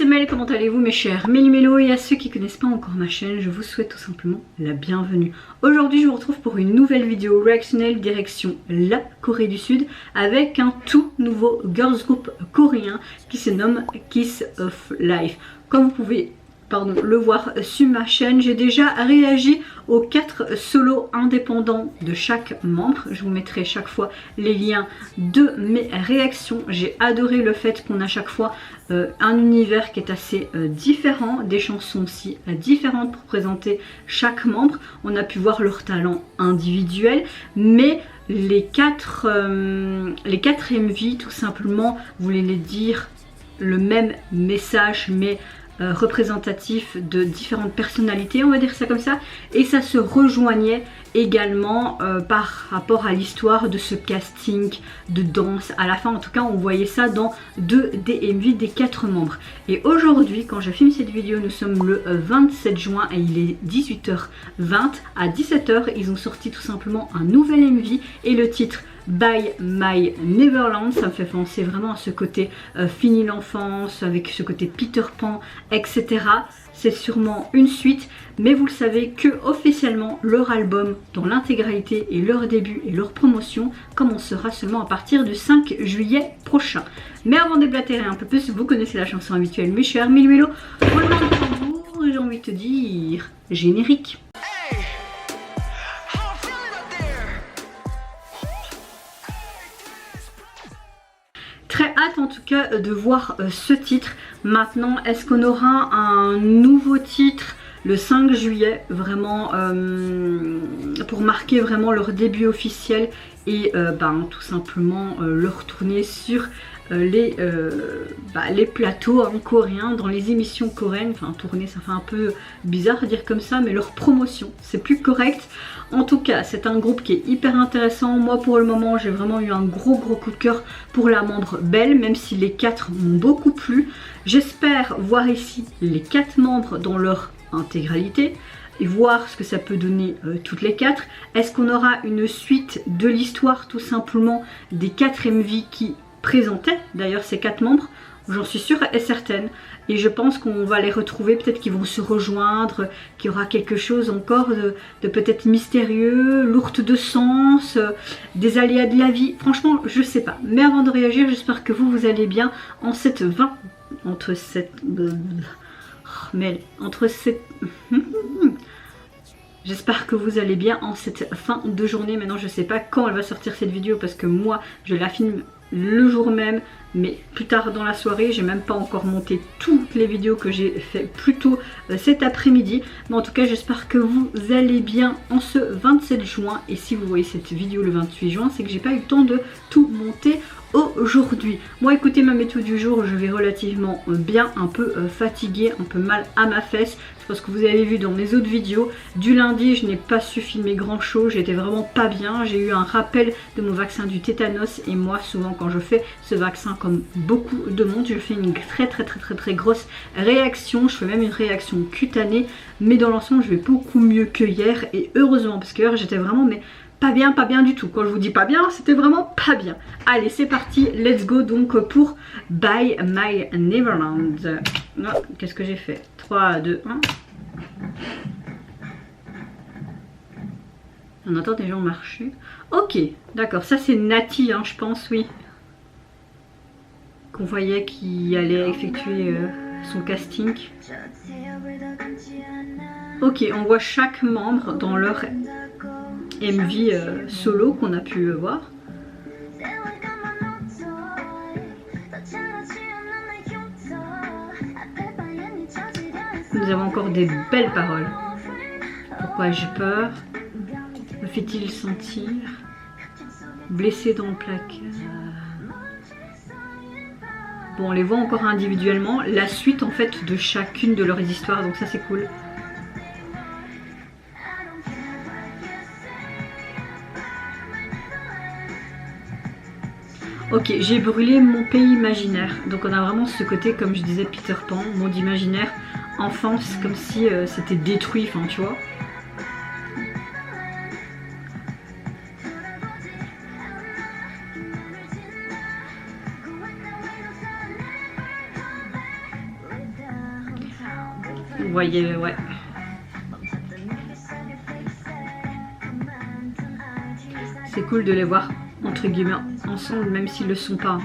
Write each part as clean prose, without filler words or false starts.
c'est Mel, comment allez-vous mes chers Méli-Mélo, et à ceux qui ne connaissent pas encore ma chaîne, je vous souhaite tout simplement la bienvenue. Aujourd'hui je vous retrouve pour une nouvelle vidéo réactionnelle direction la Corée du Sud avec un tout nouveau girls group coréen qui se nomme Kiss of Life. Comme vous pouvez le voir sur ma chaîne, j'ai déjà réagi aux 4 solos indépendants de chaque membre. Je vous mettrai chaque fois les liens de mes réactions. J'ai adoré le fait qu'on a chaque fois un univers qui est assez différent, des chansons aussi différentes pour présenter chaque membre. On a pu voir leur talent individuel, mais les 4 MV tout simplement voulaient les dire le même message, mais représentatif de différentes personnalités, on va dire ça comme ça, et ça se rejoignait également par rapport à l'histoire de ce casting de danse. À la fin en tout cas on voyait ça dans 2 des MV des 4 membres. Et aujourd'hui quand je filme cette vidéo, nous sommes le 27 juin et il est 18h20. À 17h ils ont sorti tout simplement un nouvel MV et le titre By My Neverland, ça me fait penser vraiment à ce côté fini l'enfance, avec ce côté Peter Pan, etc. C'est sûrement une suite, mais vous le savez que officiellement leur album dans l'intégralité et leur début et leur promotion commencera seulement à partir du 5 juillet prochain. Mais avant de déblatérer un peu plus, vous connaissez la chanson habituelle mes chers Méli-Mélo, roulement de tambour, et j'ai envie de te dire générique. Très hâte en tout cas de voir ce titre. Maintenant, est-ce qu'on aura un nouveau titre le 5 juillet, vraiment pour marquer vraiment leur début officiel et tout simplement leur tournée sur les plateaux coréens, dans les émissions coréennes. Enfin tourner ça fait un peu bizarre à dire comme ça, mais leur promotion c'est plus correct. En tout cas c'est un groupe qui est hyper intéressant. Moi pour le moment j'ai vraiment eu un gros coup de cœur pour la membre Belle, même si les 4 m'ont beaucoup plu. J'espère voir ici les 4 membres dans leur intégralité et voir ce que ça peut donner toutes les 4. Est-ce qu'on aura une suite de l'histoire tout simplement des 4 MV qui présentaient d'ailleurs ces 4 membres? J'en suis sûre et certaine, et je pense qu'on va les retrouver, peut-être qu'ils vont se rejoindre, qu'il y aura quelque chose encore de peut-être mystérieux, lourd de sens, des aléas de la vie. Franchement je sais pas, mais avant de réagir, j'espère que vous allez bien en cette j'espère que vous allez bien en cette fin de journée. Maintenant je sais pas quand elle va sortir cette vidéo parce que moi je la filme le jour même, mais plus tard dans la soirée. J'ai même pas encore monté toutes les vidéos que j'ai fait plus tôt cet après-midi, mais en tout cas j'espère que vous allez bien en ce 27 juin. Et si vous voyez cette vidéo le 28 juin, c'est que j'ai pas eu le temps de tout monter aujourd'hui. Moi écoutez, ma météo du jour, je vais relativement bien, un peu fatiguée, un peu mal à ma fesse. C'est parce que vous avez vu dans mes autres vidéos, du lundi je n'ai pas su filmer grand chose, j'étais vraiment pas bien. J'ai eu un rappel de mon vaccin du tétanos, et moi souvent quand je fais ce vaccin, comme beaucoup de monde, je fais une très grosse réaction. Je fais même une réaction cutanée, mais dans l'ensemble je vais beaucoup mieux que hier, et heureusement parce que hier j'étais vraiment pas bien du tout. Quand je vous dis pas bien, c'était vraiment pas bien. Allez c'est parti, let's go donc pour By My Neverland. Qu'est-ce que j'ai fait? 3, 2, 1. On entend des gens marcher. Ok, d'accord, ça c'est Nati je pense, oui. Qu'on voyait qui allait effectuer son casting. Ok, on voit chaque membre dans leur MV solo qu'on a pu voir. Nous avons encore des belles paroles. Pourquoi ai-je peur? Me fait-il sentir blessé dans le placard? Bon, on les voit encore individuellement. La suite en fait de chacune de leurs histoires, donc ça c'est cool. Ok, j'ai brûlé mon pays imaginaire. Donc on a vraiment ce côté, comme je disais, Peter Pan, monde imaginaire, enfance, comme si c'était détruit, enfin tu vois. Vous voyez, ouais. C'est cool de les voir entre guillemets ensemble, même s'ils le sont pas.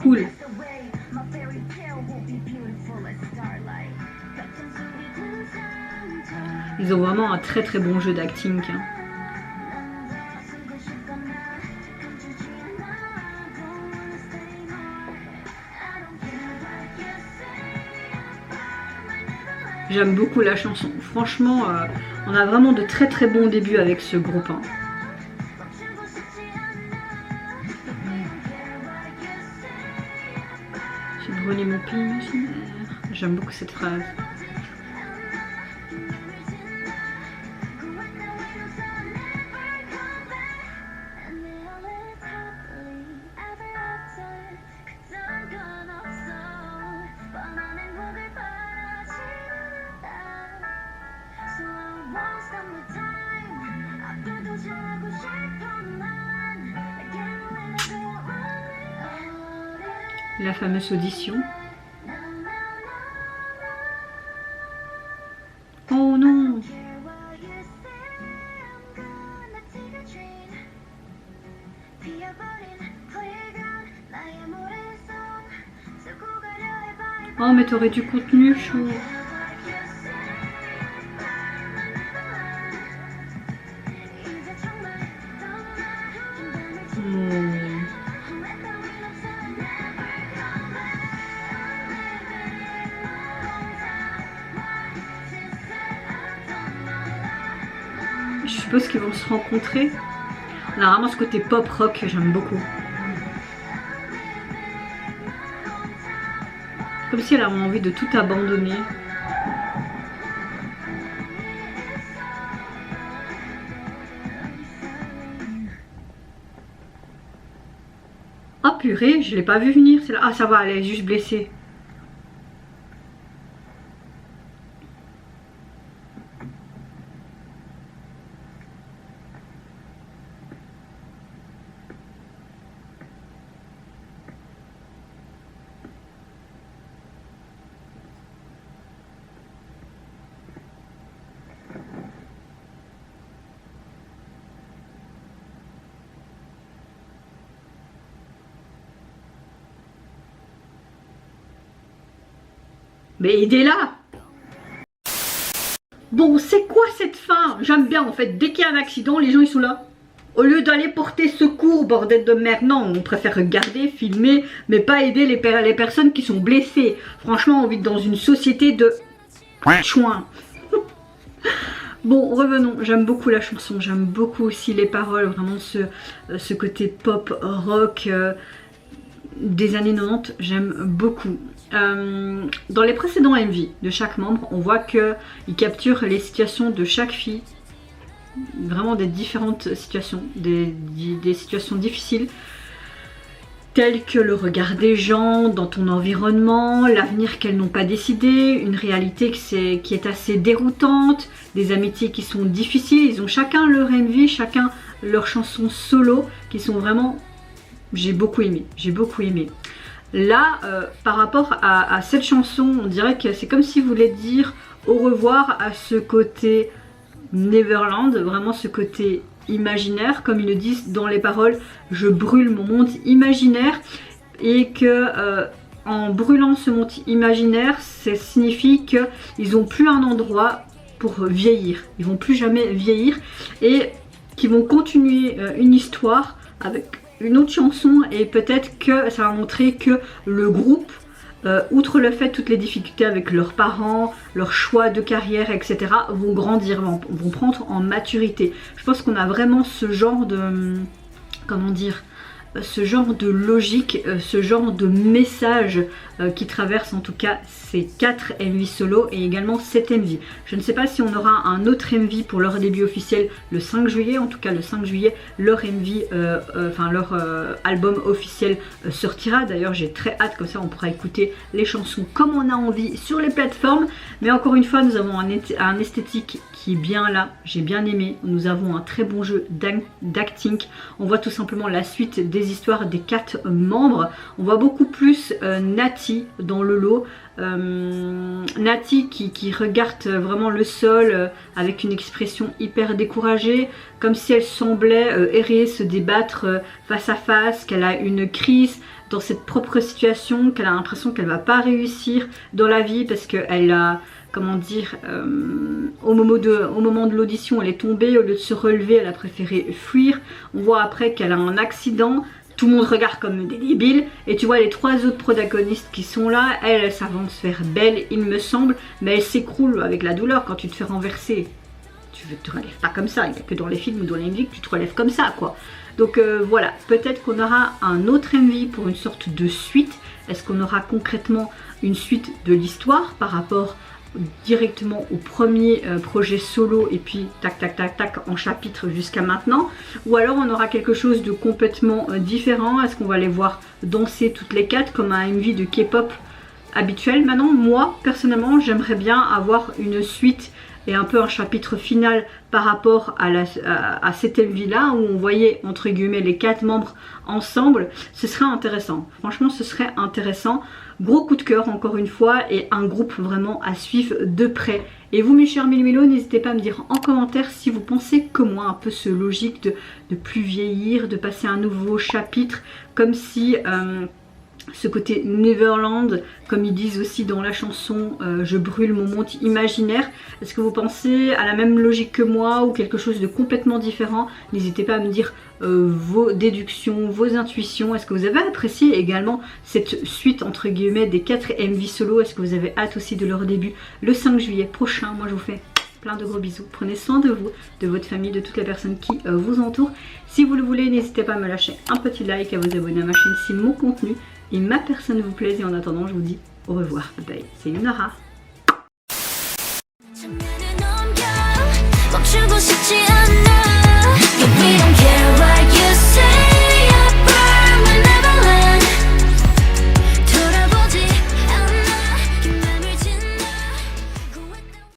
Cool. Ils ont vraiment un très très bon jeu d'acting. J'aime beaucoup la chanson. Franchement, on a vraiment de très très bons débuts avec ce groupe. Hein. J'ai brûlé mon pays imaginaire. J'aime beaucoup cette phrase. La fameuse audition. Oh non! Oh mais t'aurais du contenu chaud. Je suppose qu'ils vont se rencontrer. On a vraiment ce côté pop rock que j'aime beaucoup. Comme si elle avait envie de tout abandonner. Oh purée, je l'ai pas vu venir. Ah ça va, elle est juste blessée. Mais aidez-la! Bon, c'est quoi cette fin? J'aime bien en fait, dès qu'il y a un accident, les gens ils sont là. Au lieu d'aller porter secours, bordel de merde, non, on préfère regarder, filmer, mais pas aider les personnes qui sont blessées. Franchement, on vit dans une société de chouin. Bon, revenons, j'aime beaucoup la chanson, j'aime beaucoup aussi les paroles, vraiment ce côté pop, rock des années 90, j'aime beaucoup. Dans les précédents MV de chaque membre, on voit qu'ils capturent les situations de chaque fille, vraiment des différentes situations, des situations difficiles, telles que le regard des gens dans ton environnement, l'avenir qu'elles n'ont pas décidé, une réalité qui est assez déroutante, des amitiés qui sont difficiles. Ils ont chacun leur MV, chacun leurs chansons solo qui sont vraiment... J'ai beaucoup aimé, j'ai beaucoup aimé. Là, par rapport à cette chanson, on dirait que c'est comme si vous voulez dire au revoir à ce côté Neverland, vraiment ce côté imaginaire, comme ils le disent dans les paroles, je brûle mon monde imaginaire, et que en brûlant ce monde imaginaire, ça signifie qu'ils n'ont plus un endroit pour vieillir, ils vont plus jamais vieillir, et qu'ils vont continuer une histoire avec une autre chanson, et peut-être que ça va montrer que le groupe, outre le fait toutes les difficultés avec leurs parents, leur choix de carrière, etc., vont grandir, vont prendre en maturité. Je pense qu'on a vraiment ce genre de, comment dire, ce genre de logique, ce genre de message qui traverse en tout cas ces 4 MV solo et également cette MV. Je ne sais pas si on aura un autre MV pour leur début officiel le 5 juillet, en tout cas le 5 juillet leur MV, leur album officiel sortira. D'ailleurs j'ai très hâte, comme ça on pourra écouter les chansons comme on a envie sur les plateformes. Mais encore une fois nous avons un esthétique qui est bien là, j'ai bien aimé. Nous avons un très bon jeu d'acting. On voit tout simplement la suite des histoires des 4 membres. On voit beaucoup plus Nati dans le lot. Nati qui regarde vraiment le sol avec une expression hyper découragée, comme si elle semblait errer, se débattre face à face, qu'elle a une crise dans cette propre situation, qu'elle a l'impression qu'elle va pas réussir dans la vie parce qu'elle a, comment dire, au moment de l'audition elle est tombée, au lieu de se relever elle a préféré fuir. On voit après qu'elle a un accident, tout le monde regarde comme des débiles et tu vois les 3 autres protagonistes qui sont là, elle s'avance faire belle il me semble, mais elle s'écroule avec la douleur. Quand tu te fais renverser, tu ne te relèves pas comme ça, il n'y a que dans les films ou dans les musiques tu te relèves comme ça quoi. Donc voilà, peut-être qu'on aura un autre MV pour une sorte de suite. Est-ce qu'on aura concrètement une suite de l'histoire par rapport directement au premier projet solo et puis tac tac tac tac en chapitre jusqu'à maintenant, ou alors on aura quelque chose de complètement différent? Est-ce qu'on va les voir danser toutes les 4 comme un MV de K-pop habituel? Maintenant moi personnellement j'aimerais bien avoir une suite et un peu un chapitre final par rapport à cette MV là où on voyait entre guillemets les 4 membres ensemble. Ce serait intéressant, franchement ce serait intéressant. Gros coup de cœur encore une fois et un groupe vraiment à suivre de près. Et vous mes chers Méli-Mélos, n'hésitez pas à me dire en commentaire si vous pensez comme moi un peu ce logique de plus vieillir, de passer un nouveau chapitre, comme si ce côté Neverland, comme ils disent aussi dans la chanson je brûle mon monde imaginaire. Est-ce que vous pensez à la même logique que moi ou quelque chose de complètement différent? N'hésitez pas à me dire vos déductions, vos intuitions. Est-ce que vous avez apprécié également cette suite entre guillemets des 4 MV solo? Est-ce que vous avez hâte aussi de leur début le 5 juillet prochain? Moi je vous fais plein de gros bisous. Prenez soin de vous, de votre famille, de toutes les personnes qui vous entourent. Si vous le voulez, n'hésitez pas à me lâcher un petit like, à vous abonner à ma chaîne si mon contenu et ma personne vous plaise. Et en attendant je vous dis au revoir, bye bye, c'est Yunara. 멈추고 싶지 않아